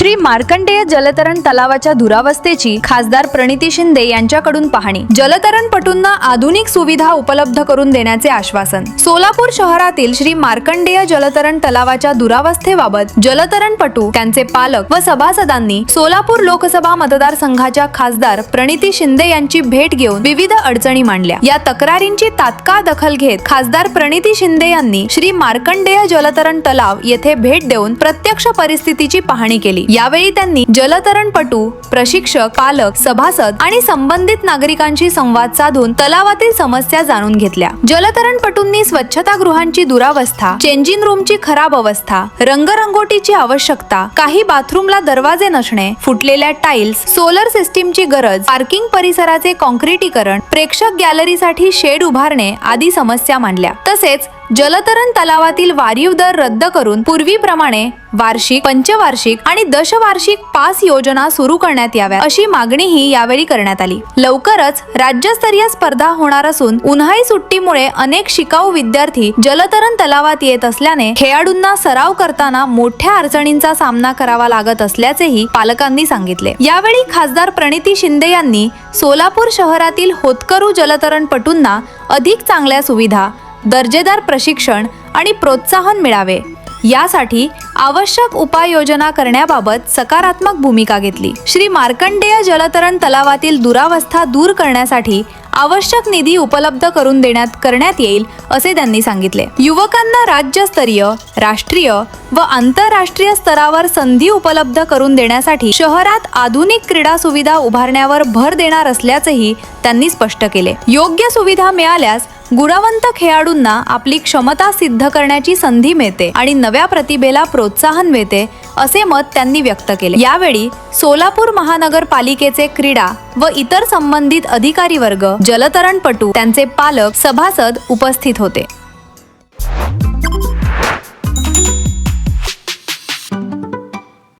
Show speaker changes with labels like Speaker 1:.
Speaker 1: श्री मार्कंडेय जलतरण तलावाच्या दुरावस्थेची खासदार प्रणिती शिंदे यांच्याकडून पाहणी। जलतरणपटूंना आधुनिक सुविधा उपलब्ध करून देण्याचे आश्वासन। सोलापूर शहरातील श्री मार्कंडेय जलतरण तलावाच्या दुरावस्थेबाबत जलतरणपटू, त्यांचे पालक व सभासदांनी सोलापूर लोकसभा मतदारसंघाच्या खासदार प्रणिती शिंदे यांची भेट घेऊन विविध अडचणी मांडल्या। या तक्रारींची तात्काळ दखल घेत खासदार प्रणिती शिंदे यांनी श्री मार्कंडेय जलतरण तलाव येथे भेट देऊन प्रत्यक्ष परिस्थितीची पाहणी केली। यावेळी त्यांनी जलतरणपटू, प्रशिक्षक, पालक, सभासद आणि संबंधित नागरिकांशी संवाद साधून तलावातील समस्या जाणून घेतल्या। जलतरणपटूंनी स्वच्छतागृहांची दुरावस्था, चेंजिंग रूमची खराब अवस्था, रंगरंगोटीची आवश्यकता, काही बाथरूमला दरवाजे नसणे, फुटलेल्या टाइल्स, सोलर सिस्टीमची गरज, पार्किंग परिसराचे कॉन्क्रिटीकरण, प्रेक्षक गॅलरीसाठी शेड उभारणे आदी समस्या मांडल्या। तसेच जलतरण तलावातील वारीव दर रद्द करून पूर्वीप्रमाणे वार्षिक, पंचवार्षिक आणि दशवार्षिक पास योजना सुरू करण्यात याव्या अशी मागणीही यावेळी करण्यात आली। लवकरच राज्यस्तरीय स्पर्धा होणार असून उन्हाळी सुट्टीमुळे अनेक शिकाऊ विद्यार्थी जलतरण तलावात येत असल्याने खेळाडूंना सराव करताना मोठ्या अडचणींचा सामना करावा लागत असल्याचेही पालकांनी सांगितले। यावेळी खासदार प्रणिती शिंदे यांनी सोलापूर शहरातील होतकरू जलतरणपटूंना अधिक चांगल्या सुविधा, दर्जेदार प्रशिक्षण आणि प्रोत्साहन मिळावे यासाठी आवश्यक उपाययोजना करण्याबाबत सकारात्मक भूमिका घेतली। श्री मार्कंडेय जलतरण तलावातील दुरावस्था दूर करण्यासाठी आवश्यक निधी उपलब्ध करून करण्यात येईल असे त्यांनी सांगितले। युवकांना राज्यस्तरीय, राष्ट्रीय व आंतरराष्ट्रीय स्तरावर संधी उपलब्ध करून देण्यासाठी शहरात आधुनिक क्रीडा सुविधा उभारण्यावर भर देणार असल्याचेही त्यांनी स्पष्ट केले। योग्य सुविधा मिळाल्यास गुणवंत खेळाडूंना आपली क्षमता सिद्ध करण्याची संधी मिळते आणि नव्या प्रतिभेला प्रोत्साहन मिळते असे मत त्यांनी व्यक्त केले। यावेळी सोलापूर महानगरपालिकेचे क्रीडा व इतर संबंधित अधिकारी वर्ग, जलतरणपटू, त्यांचे पालक, सभासद उपस्थित होते।